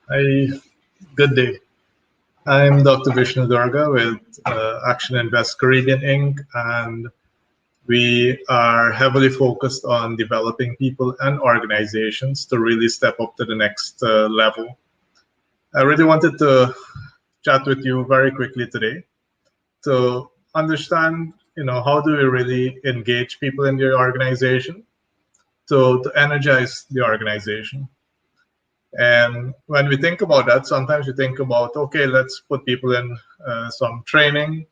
Hi, good day. I'm Dr. Vishnu Durga with Action Invest Caribbean Inc., and we are heavily focused on developing people and organizations to really step up to the next level. I really wanted to chat with you very quickly today to understand, how do we really engage people in the organization to energize the organization. And when we think about that, sometimes we think about, okay, let's put people in some training.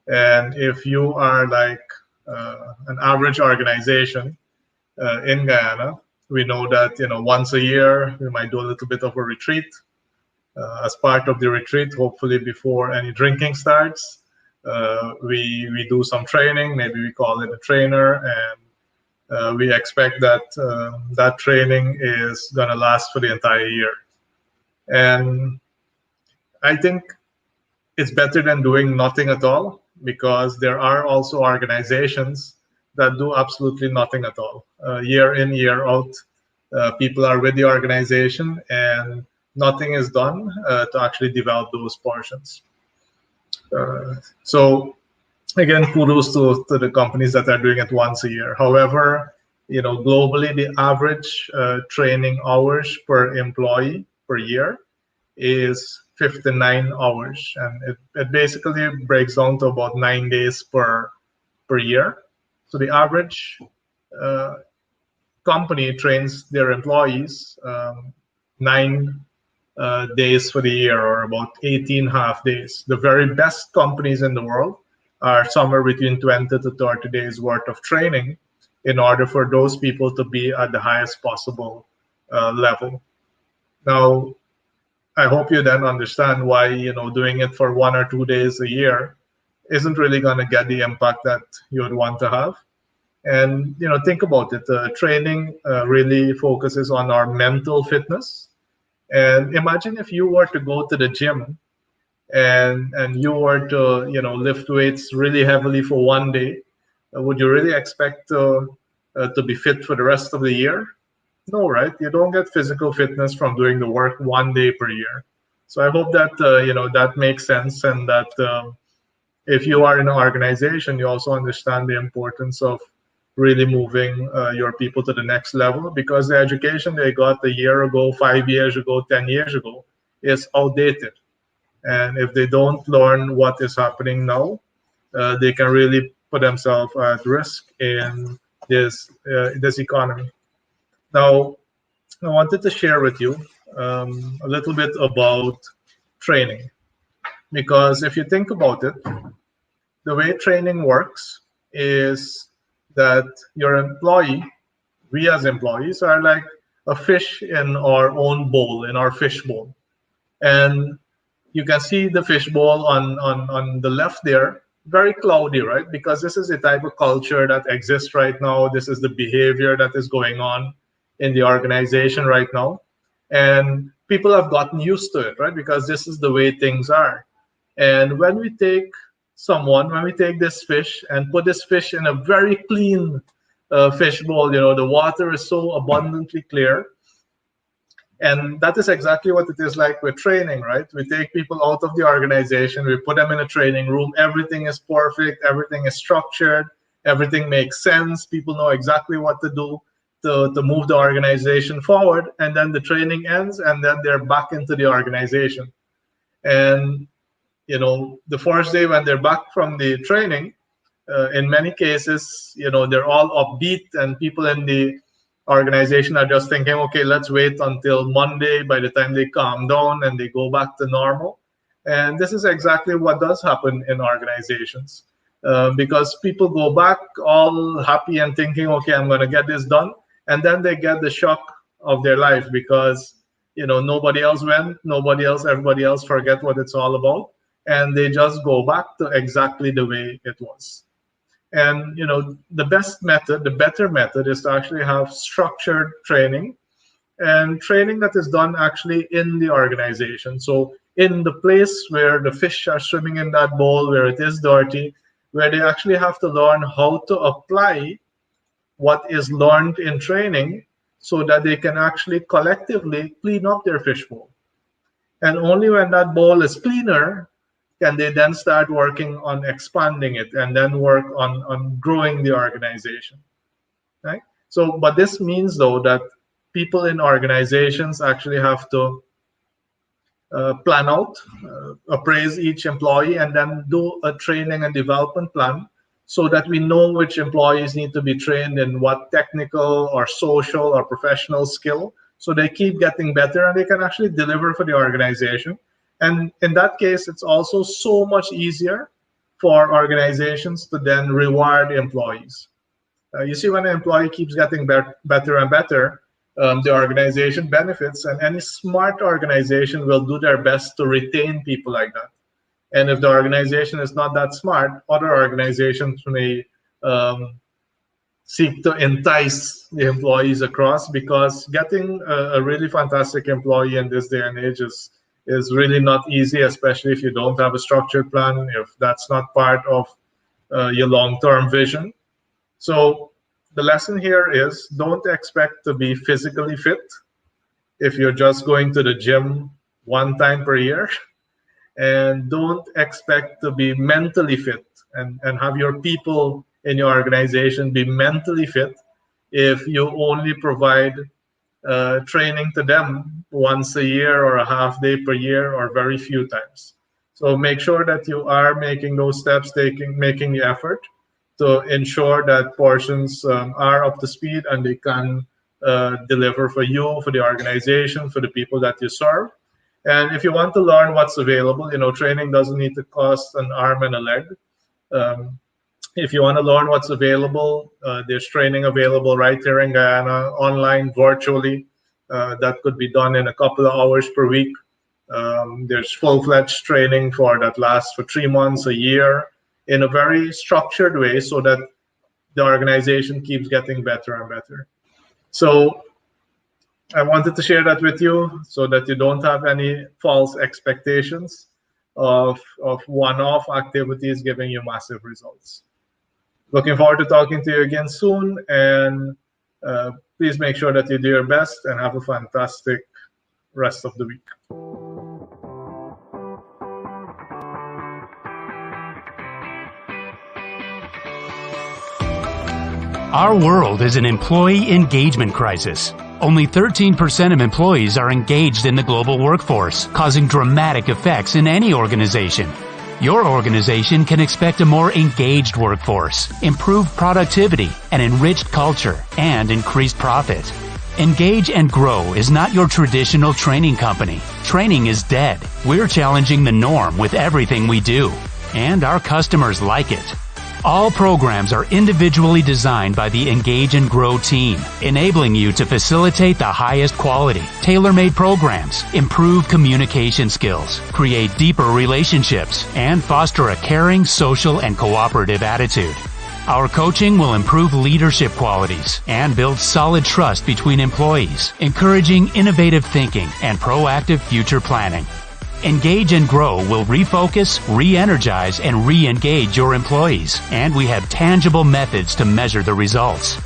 And if you are like an average organization in Guyana, we know that once a year we might do a little bit of a retreat. As part of the retreat, hopefully before any drinking starts, we do some training. Maybe we call it a trainer, and we expect that that training is going to last for the entire year. And I think it's better than doing nothing at all, because there are also organizations that do absolutely nothing at all. Year in, year out, people are with the organization and nothing is done to actually develop those portions. So again, kudos to the companies that are doing it once a year. However, globally, the average training hours per employee per year is 59 hours, and it basically breaks down to about 9 days per year. So the average uh, company trains their employees 9 days for the year, or about 18 half days. The very best companies in the world are somewhere between 20 to 30 days worth of training in order for those people to be at the highest possible level. Now, I hope you then understand why doing it for 1 or 2 days a year isn't really going to get the impact that you would want to have. And think about it. Training really focuses on our mental fitness. And imagine if you were to go to the gym and you were to lift weights really heavily for one day. Would you really expect to be fit for the rest of the year? No, right? You don't get physical fitness from doing the work one day per year. So I hope that that makes sense, and that if you are in an organization, you also understand the importance of really moving your people to the next level, because the education they got a year ago, 5 years ago, 10 years ago is outdated. And if they don't learn what is happening now, they can really put themselves at risk in this economy. Now, I wanted to share with you a little bit about training, because if you think about it, the way training works is that your employee, we as employees, are like a fish in our own bowl, in our fish bowl. And you can see the fishbowl on the left there, very cloudy, right? Because this is the type of culture that exists right now. This is the behavior that is going on in the organization right now. And people have gotten used to it, right? Because this is the way things are. And when we take this fish and put this fish in a very clean fish bowl, the water is so abundantly clear. And that is exactly what it is like with training, right? We take people out of the organization, we put them in a training room, everything is perfect, everything is structured, everything makes sense, people know exactly what to do to move the organization forward, and then the training ends, and then they're back into the organization. And the first day when they're back from the training, in many cases, they're all upbeat, and people in the organization are just thinking, okay, let's wait until Monday by the time they calm down and they go back to normal. And this is exactly what does happen in organizations, because people go back all happy and thinking, okay, I'm going to get this done. And then they get the shock of their life, because nobody else went, everybody else forget what it's all about, and they just go back to exactly the way it was. And the best method, the better method, is to actually have structured training, and training that is done actually in the organization. So in the place where the fish are swimming in that bowl, where it is dirty, where they actually have to learn how to apply what is learned in training, so that they can actually collectively clean up their fishbowl. And only when that bowl is cleaner can they then start working on expanding it and then work on growing the organization, right? So, but this means though that people in organizations actually have to plan out, appraise each employee, and then do a training and development plan so that we know which employees need to be trained in what technical or social or professional skill, so they keep getting better and they can actually deliver for the organization. And in that case, it's also so much easier for organizations to then reward employees. You see, when an employee keeps getting better and better, the organization benefits, and any smart organization will do their best to retain people like that. And if the organization is not that smart, other organizations may seek to entice the employees across, because getting a really fantastic employee in this day and age is really not easy, especially if you don't have a structured plan, if that's not part of your long-term vision. So the lesson here is, don't expect to be physically fit if you're just going to the gym one time per year. And don't expect to be mentally fit and have your people in your organization be mentally fit if you only provide training to them once a year or a half day per year or very few times. So make sure that you are making those steps, making the effort to ensure that portions are up to speed and they can deliver for you, for the organization, for the people that you serve. And if you want to learn what's available, training doesn't need to cost an arm and a leg. If you want to learn what's available, there's training available right here in Guyana, online, virtually. That could be done in a couple of hours per week. There's full-fledged training that lasts for 3 months, a year, in a very structured way so that the organization keeps getting better and better. So I wanted to share that with you so that you don't have any false expectations of one-off activities giving you massive results. Looking forward to talking to you again soon, and please make sure that you do your best and have a fantastic rest of the week. Our world is an employee engagement crisis. Only 13% of employees are engaged in the global workforce, causing dramatic effects in any organization. Your organization can expect a more engaged workforce, improved productivity, an enriched culture, and increased profit. Engage and Grow is not your traditional training company. Training is dead. We're challenging the norm with everything we do, and our customers like it. All programs are individually designed by the Engage and Grow team, enabling you to facilitate the highest quality, tailor-made programs, improve communication skills, create deeper relationships, and foster a caring, social, and cooperative attitude. Our coaching will improve leadership qualities and build solid trust between employees, encouraging innovative thinking and proactive future planning. Engage and Grow will refocus, re-energize, and re-engage your employees, and we have tangible methods to measure the results.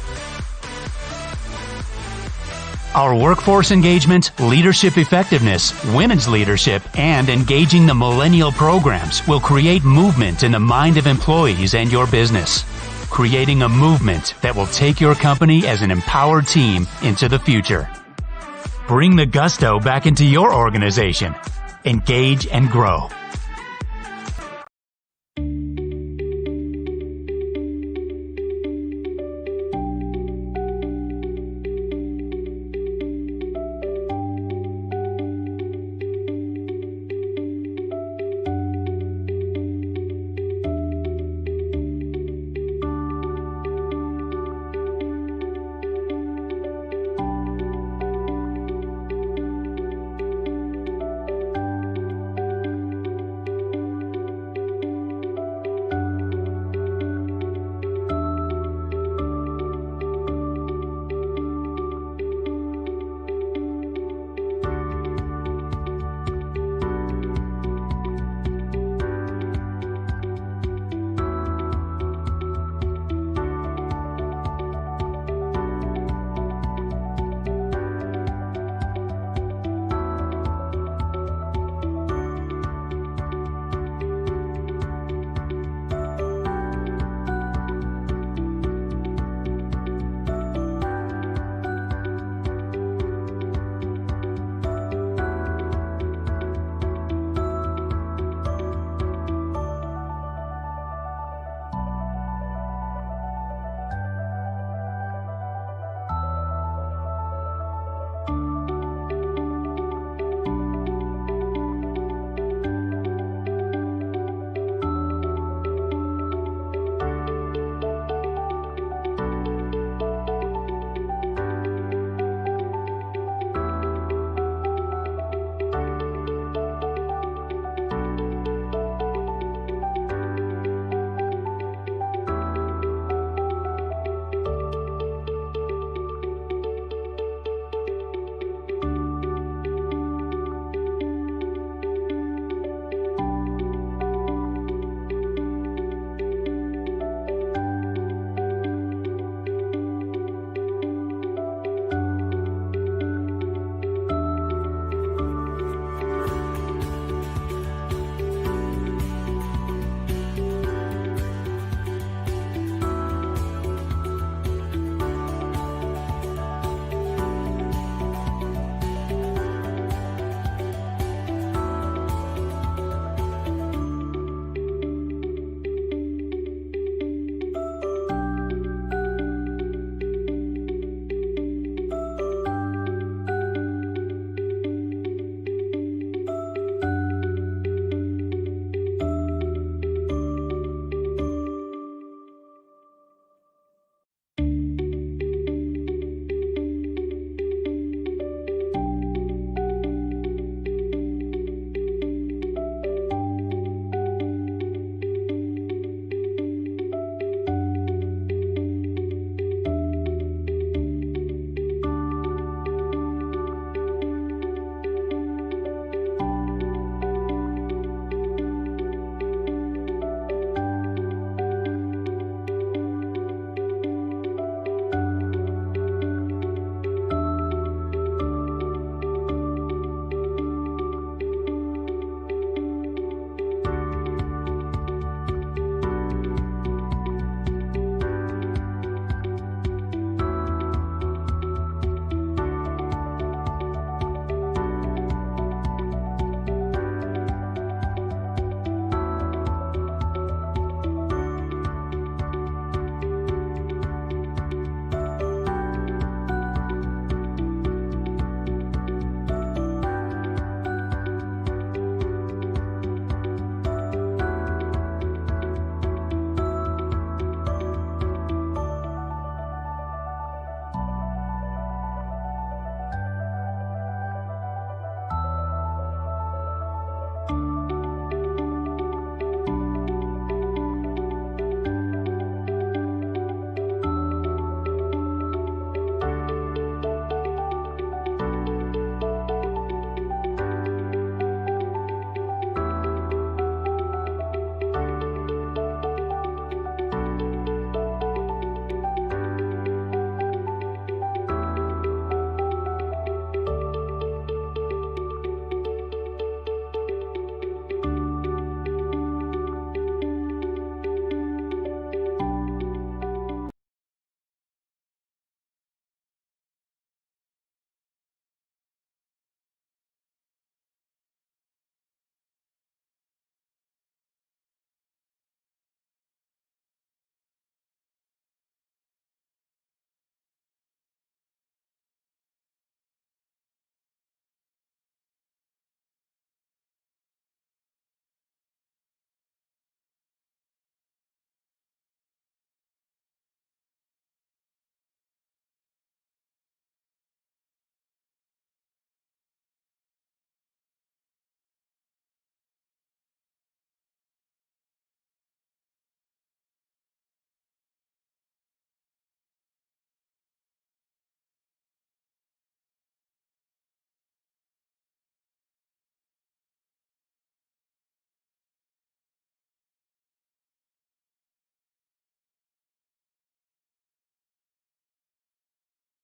Our workforce engagement, leadership effectiveness, women's leadership, and engaging the millennial programs will create movement in the mind of employees and your business, creating a movement that will take your company as an empowered team into the future. Bring the gusto back into your organization. Engage and Grow.